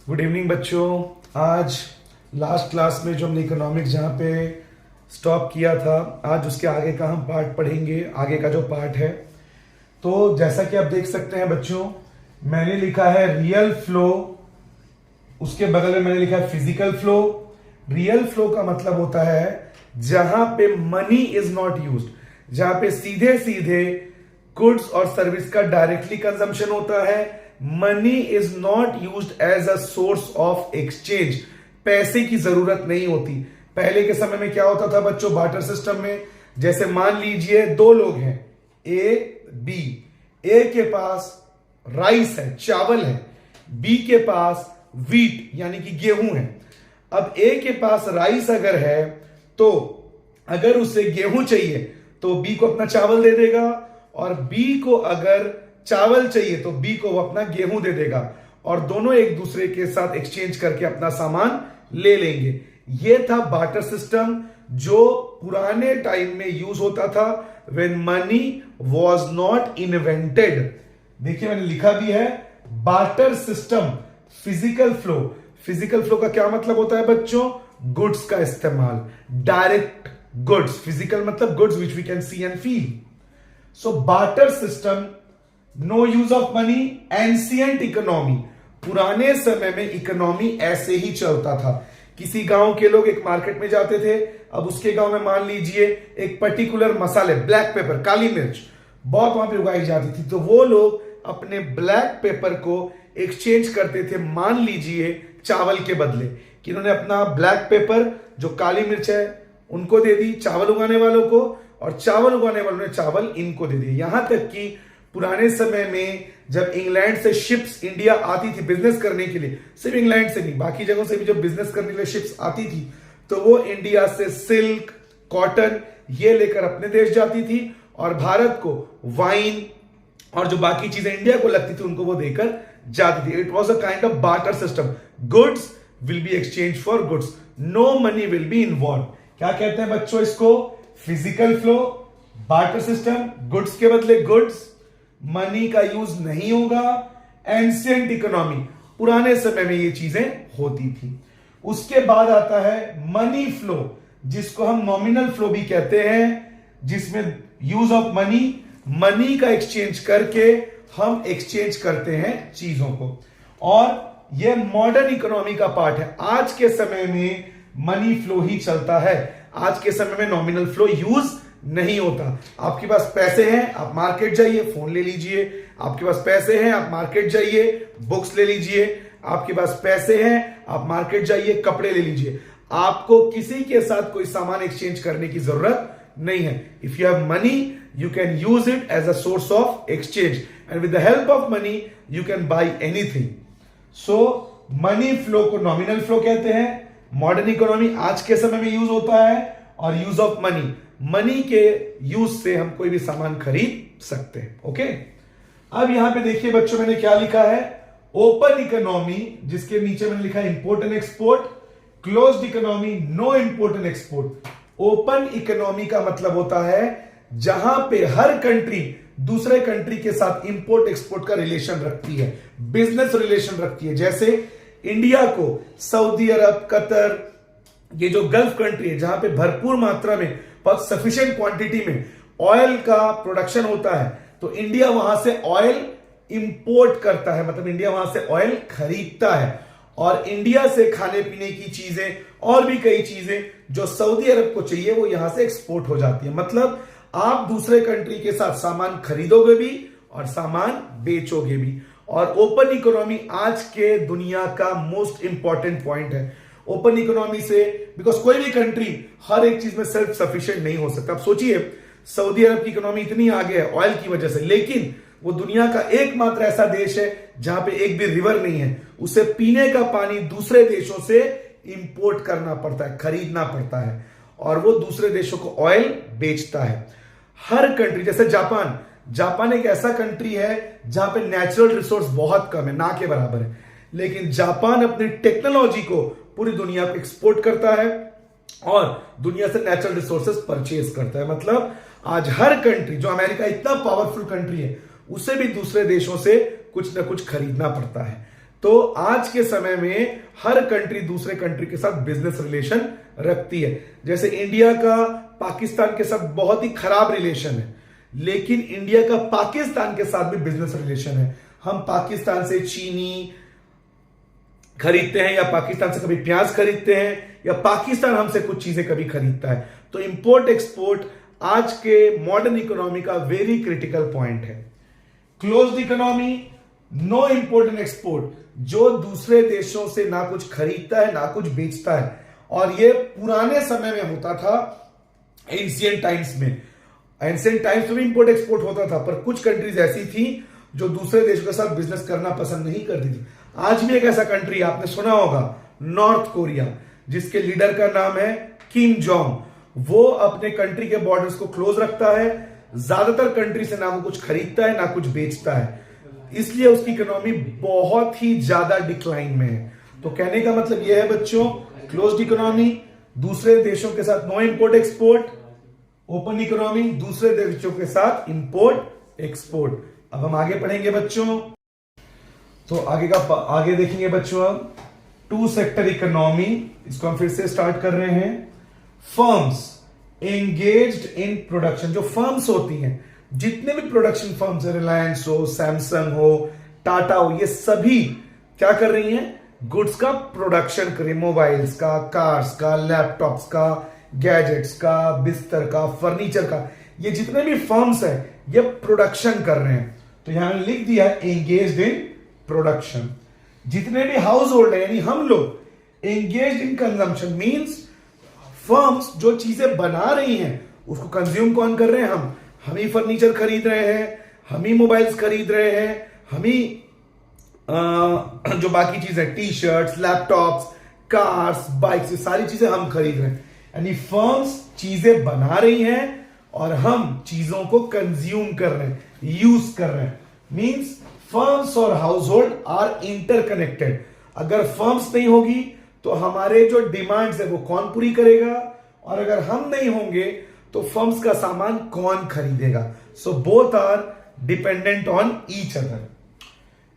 Good evening बच्चों। आज last class में जो हमने इकोनॉमिक्स जहाँ पे स्टॉप किया था, आज उसके आगे का हम पार्ट पढ़ेंगे, आगे का जो पार्ट है। तो जैसा कि आप देख सकते हैं बच्चों, मैंने लिखा है रियल फ्लो, उसके बगल में मैंने लिखा है फिजिकल फ्लो। रियल फ्लो का मतलब होता है जहां पे मनी इज नॉट यूज्ड, जहां पे सीधे सीधे गुड्स और सर्विस का डायरेक्टली कंजम्पशन होता है। Money is not used as a source of exchange, पैसे की जरूरत नहीं होती। पहले के समय में क्या होता था बच्चों, बार्टर सिस्टम में, जैसे मान लीजिए दो लोग हैं ए बी, ए के पास राइस है, चावल है, बी के पास व्हीट यानी कि गेहूं है। अब ए के पास राइस अगर है तो अगर उसे गेहूं चाहिए तो बी को अपना चावल दे देगा, और बी को अगर चावल चाहिए तो बी को वो अपना गेहूं दे देगा, और दोनों एक दूसरे के साथ एक्सचेंज करके अपना सामान ले लेंगे। यह था बार्टर सिस्टम जो पुराने टाइम में यूज होता था, when money was not invented. देखिए मैंने लिखा भी है barter system, physical flow. Physical flow का क्या मतलब होता है बच्चों, गुड्स का इस्तेमाल, डायरेक्ट गुड्स। फिजिकल मतलब goods which we can see and feel. So barter system, no use of money, ancient economy. पुराने समय में इकोनॉमी ऐसे ही चलता था। किसी गांव के लोग एक मार्केट में जाते थे, अब उसके गांव में मान लीजिए एक पर्टिकुलर मसाले, ब्लैक पेपर, काली मिर्च बहुत वहां पे उगाई जाती थी, तो वो लोग अपने ब्लैक पेपर को एक्सचेंज करते थे, मान लीजिए चावल के बदले, कि इन्होंने अपना ब्लैक पेपर जो काली मिर्च है उनको दे दी चावल उगाने वालों को, और चावल उगाने वालों ने चावल इनको दे दिए। यहां तक कि पुराने समय में जब इंग्लैंड से शिप्स इंडिया आती थी बिजनेस करने के लिए, सिर्फ इंग्लैंड से नहीं बाकी जगहों से भी जब बिजनेस करने के लिए शिप्स आती थी, तो वो इंडिया से सिल्क, कॉटन ये लेकर अपने देश जाती थी, और भारत को वाइन और जो बाकी चीजें इंडिया को लगती थी उनको वो देकर जाती थी। It was a kind of barter system. Goods will be exchange for goods, no money will be involve. क्या कहते हैं बच्चों इसको, physical flow, barter system, goods के बदले गुड्स, मनी का यूज नहीं होगा, एंशिएंट इकोनॉमी, पुराने समय में ये चीजें होती थी। उसके बाद आता है मनी फ्लो, जिसको हम नॉमिनल फ्लो भी कहते हैं, जिसमें यूज ऑफ मनी, मनी का एक्सचेंज करके हम एक्सचेंज करते हैं चीजों को, और यह मॉडर्न इकोनॉमी का पार्ट है। आज के समय में मनी फ्लो ही चलता है, आज के समय में नॉमिनल फ्लो यूज नहीं होता। आपके पास पैसे हैं, आप मार्केट जाइए, फोन ले लीजिए। आपके पास पैसे हैं, आप मार्केट जाइए, बुक्स ले लीजिए। आपके पास पैसे हैं, आप मार्केट जाइए, कपड़े ले लीजिए। आपको किसी के साथ कोई सामान एक्सचेंज करने की जरूरत नहीं है। If you have money you can use it as a source of exchange, and with the help of money you can buy anything. So money flow को नॉमिनल फ्लो कहते हैं। मॉडर्न इकोनॉमी आज के समय में यूज होता है, और यूज ऑफ मनी, मनी के यूज से हम कोई भी सामान खरीद सकते हैं। ओके, अब यहां पे देखिए बच्चों मैंने क्या लिखा है, ओपन इकोनॉमी, जिसके नीचे मैंने लिखा है import and export, closed economy, no import and export. Open economy का मतलब होता है जहां पे हर कंट्री दूसरे कंट्री के साथ इंपोर्ट एक्सपोर्ट का रिलेशन रखती है, बिजनेस रिलेशन रखती है। जैसे इंडिया को सऊदी अरब, कतर, ये जो गल्फ कंट्री है जहां पे भरपूर मात्रा में, बहुत सफिशिएंट क्वांटिटी में ऑयल का प्रोडक्शन होता है, तो इंडिया वहां से ऑयल इंपोर्ट करता है, मतलब इंडिया वहां से ऑयल खरीदता है, और इंडिया से खाने पीने की चीजें और भी कई चीजें जो सऊदी अरब को चाहिए वो यहां से एक्सपोर्ट हो जाती है। मतलब आप दूसरे कंट्री के साथ सामान खरीदोगे भी और सामान बेचोगे भी। और ओपन इकोनॉमी आज के दुनिया का मोस्ट इंपॉर्टेंट पॉइंट है। ओपन इकोनॉमी से, बिकॉज कोई भी कंट्री हर एक चीज में सेल्फ सफिशिएंट नहीं हो सकता। आप सोचिए सऊदी अरब की इकोनॉमी इतनी आगे है ऑयल की वजह से, लेकिन वो दुनिया का एकमात्र ऐसा देश है जहां पे एक भी रिवर नहीं है, उसे पीने का पानी दूसरे देशों से इंपोर्ट करना पड़ता है, खरीदना पड़ता है, और वो दूसरे देशों को ऑयल बेचता है। हर कंट्री, जैसे जापान, जापान एक ऐसा कंट्री है जहां पे नेचुरल रिसोर्स बहुत कम है, ना के बराबर है, लेकिन जापान अपनी टेक्नोलॉजी को पूरी दुनिया को एक्सपोर्ट करता है और दुनिया से नेचुरल रिसोर्सेज परचेज करता है। मतलब आज हर कंट्री, जो अमेरिका इतना पावरफुल कंट्री है, उसे भी दूसरे देशों से कुछ ना कुछ खरीदना पड़ता है। तो आज के समय में हर कंट्री दूसरे कंट्री के साथ बिजनेस रिलेशन रखती है। जैसे इंडिया का पाकिस्तान के साथ बहुत ही खराब रिलेशन है, लेकिन इंडिया का पाकिस्तान के साथ भी बिजनेस रिलेशन है। हम पाकिस्तान से चीनी खरीदते हैं, या पाकिस्तान से कभी प्याज खरीदते हैं, या पाकिस्तान हमसे कुछ चीजें कभी खरीदता है। तो इंपोर्ट एक्सपोर्ट आज के मॉडर्न इकोनॉमी का वेरी क्रिटिकल पॉइंट है। Closed economy, no import and export, जो दूसरे देशों से ना कुछ खरीदता है ना कुछ बेचता है। और ये पुराने समय में होता था, एंशिएंट टाइम्स में। एंशिएंट टाइम्स में भी इंपोर्ट एक्सपोर्ट होता था, पर कुछ कंट्रीज ऐसी थी जो दूसरे देशों के साथ बिजनेस करना पसंद नहीं करती थी। आज भी एक ऐसा कंट्री आपने सुना होगा, नॉर्थ कोरिया, जिसके लीडर का नाम है किम जोंग। वो अपने कंट्री के बॉर्डर्स को क्लोज रखता है, ज्यादातर कंट्री से ना वो कुछ खरीदता है ना कुछ बेचता है, इसलिए उसकी इकोनॉमी बहुत ही ज्यादा डिक्लाइन में है। तो कहने का मतलब यह है बच्चों, क्लोज्ड इकोनॉमी, दूसरे देशों के साथ no import export, open economy, दूसरे देशों के साथ इंपोर्ट एक्सपोर्ट। अब हम आगे पढ़ेंगे बच्चों, तो आगे देखेंगे बच्चों। अब टू सेक्टर इकोनॉमी, इसको हम फिर से स्टार्ट कर रहे हैं। फर्म्स एंगेज्ड इन प्रोडक्शन, जो फर्म्स होती हैं, जितने भी प्रोडक्शन फर्म्स है, रिलायंस हो, सैमसंग हो, टाटा हो, ये सभी क्या कर रही हैं? गुड्स का प्रोडक्शन कर रही है। मोबाइल्स का, कार्स का, लैपटॉप्स का, गैजेट्स का, बिस्तर का, फर्नीचर का, ये जितने भी फर्म्स है ये प्रोडक्शन कर रहे हैं। तो यहां लिख दिया एंगेज्ड इन प्रोडक्शन। जितने भी हाउस होल्ड है, यानी हम लोग, engaged in consumption means firms जो चीजें बना रही हैं उसको कंज्यूम कौन कर रहे हैं? हम ही फर्नीचर खरीद रहे हैं, हम ही मोबाइल्स खरीद रहे हैं, हम ही जो बाकी चीजें, T shirts, laptops, cars, bikes, ये सारी चीजें हम खरीद रहे हैं। यानी फर्म्स चीजें बना रही हैं और हम चीजों को कंज्यूम कर रहे हैं, यूज कर रहे हैं। मींस फर्म्स और हाउस होल्ड आर इंटरकनेक्टेड। अगर फर्म्स नहीं होगी तो हमारे जो डिमांड्स है वो कौन पूरी करेगा, और अगर हम नहीं होंगे तो फर्म्स का सामान कौन खरीदेगा? So both are dependent on each other.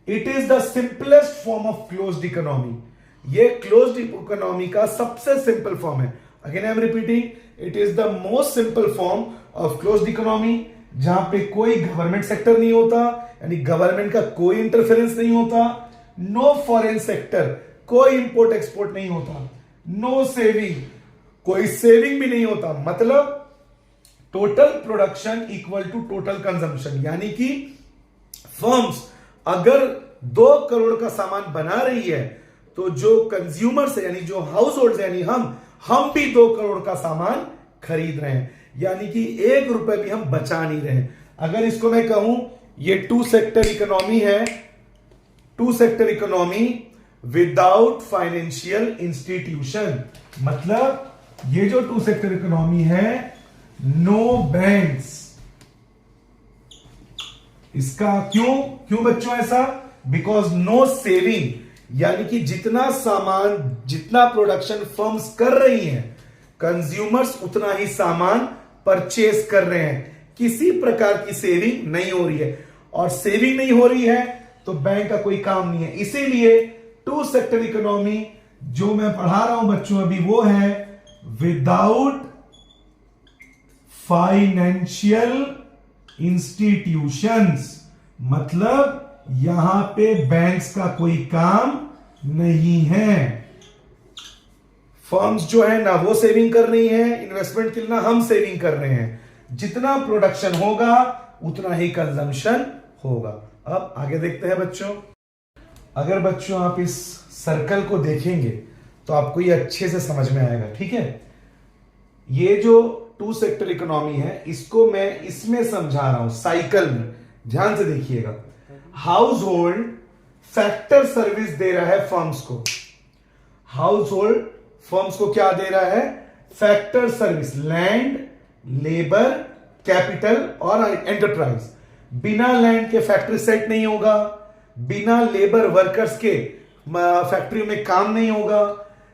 It is the simplest form of closed economy. ये क्लोज्ड इकोनॉमी का सबसे सिंपल फॉर्म है। Again I am repeating, it is the most simple form of closed economy, जहां पे कोई government sector नहीं होता, यानी गवर्नमेंट का कोई इंटरफेरेंस नहीं होता, नो फॉरेन सेक्टर, कोई इंपोर्ट एक्सपोर्ट नहीं होता, नो सेविंग, कोई सेविंग भी नहीं होता। मतलब total production equal to total consumption, यानी कि फर्म्स अगर 2 करोड़ का सामान बना रही है तो जो कंज्यूमर्स है, यानी जो हाउस होल्ड है, यानी हम भी 2 करोड़ का सामान खरीद रहे हैं, यानी कि 1 रुपए भी हम बचा नहीं रहे। अगर इसको मैं कहूं ये टू सेक्टर इकोनॉमी है, two sector economy without financial institution. मतलब ये जो टू सेक्टर इकोनॉमी है, नो बैंक्स, इसका क्यों बच्चों ऐसा? बिकॉज नो सेविंग, यानी कि जितना सामान, जितना प्रोडक्शन फर्म्स कर रही हैं, कंज्यूमर्स उतना ही सामान परचेस कर रहे हैं, किसी प्रकार की सेविंग नहीं हो रही है। और सेविंग नहीं हो रही है तो बैंक का कोई काम नहीं है। इसीलिए टू सेक्टर इकोनॉमी जो मैं पढ़ा रहा हूं बच्चों अभी, वो है विदाउट फाइनेंशियल इंस्टीट्यूशंस। मतलब यहां पे बैंक्स का कोई काम नहीं है। फर्म्स जो है ना वो सेविंग कर रही हैं, इन्वेस्टमेंट के लिए ना हम सेविंग कर रहे हैं। जितना प्रोडक्शन होगा उतना ही कंजम्पशन होगा। अब आगे देखते हैं बच्चों। अगर बच्चों आप इस सर्कल को देखेंगे तो आपको ये अच्छे से समझ में आएगा, ठीक है। ये जो टू सेक्टर इकोनॉमी है इसको मैं इसमें समझा रहा हूं, साइकिल में। ध्यान से देखिएगा। हाउस होल्ड फैक्टर सर्विस दे रहा है फर्म्स को। हाउस होल्ड फर्म्स को क्या दे रहा है? Factor service, land, labour, capital और एंटरप्राइज। बिना लैंड के फैक्ट्री सेट नहीं होगा, बिना लेबर वर्कर्स के फैक्ट्री में काम नहीं होगा,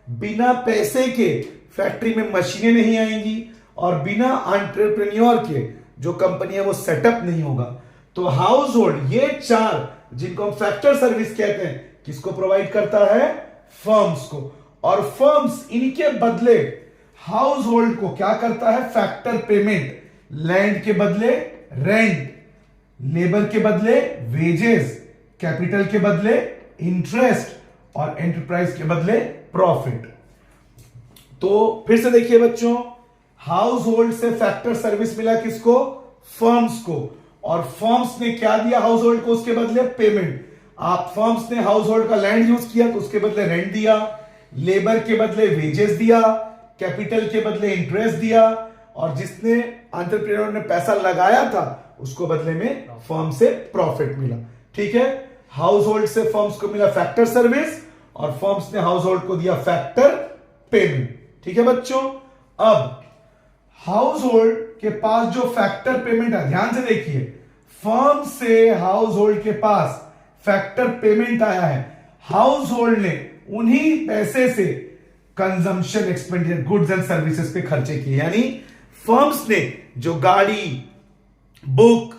बिना पैसे के फैक्ट्री में मशीनें नहीं आएंगी, और बिना एंटरप्रेन्योर के जो कंपनी है वो सेटअप नहीं होगा। तो हाउस होल्ड, ये 4 जिनको हम फैक्टर सर्विस कहते हैं, किसको प्रोवाइड करता है? फर्म्स को। और फर्म्स इनके बदले हाउस होल्ड को क्या करता है? Factor payment. लैंड के बदले रेंट, लेबर के बदले वेजेस, कैपिटल के बदले इंटरेस्ट और एंटरप्राइज के बदले प्रॉफिट। तो फिर से देखिए बच्चों, हाउस होल्ड से फैक्टर सर्विस मिला किसको? फर्म्स को। और फर्म्स ने क्या दिया हाउस होल्ड को? उसके बदले पेमेंट। आप फर्म्स ने हाउस होल्ड का लैंड यूज किया तो उसके बदले रेंट दिया, लेबर के बदले वेजेस दिया, कैपिटल के बदले इंटरेस्ट दिया, और जिसने एंटरप्रेन्योर ने पैसा लगाया था उसको बदले में फर्म से प्रॉफिट मिला। ठीक है, हाउस होल्ड से फर्म्स को मिला फैक्टर सर्विस और फर्म्स ने हाउस होल्ड को दिया फैक्टर पेमेंट। ठीक है बच्चों, अब हाउस होल्ड के पास जो फैक्टर पेमेंट है, ध्यान से देखिए, फर्म से हाउस होल्ड के पास फैक्टर पेमेंट आया है। हाउस होल्ड ने उन्हीं पैसे से consumption expenditure, goods and services पे खर्चे किए। यानी फर्म्स ने जो गाड़ी, बुक,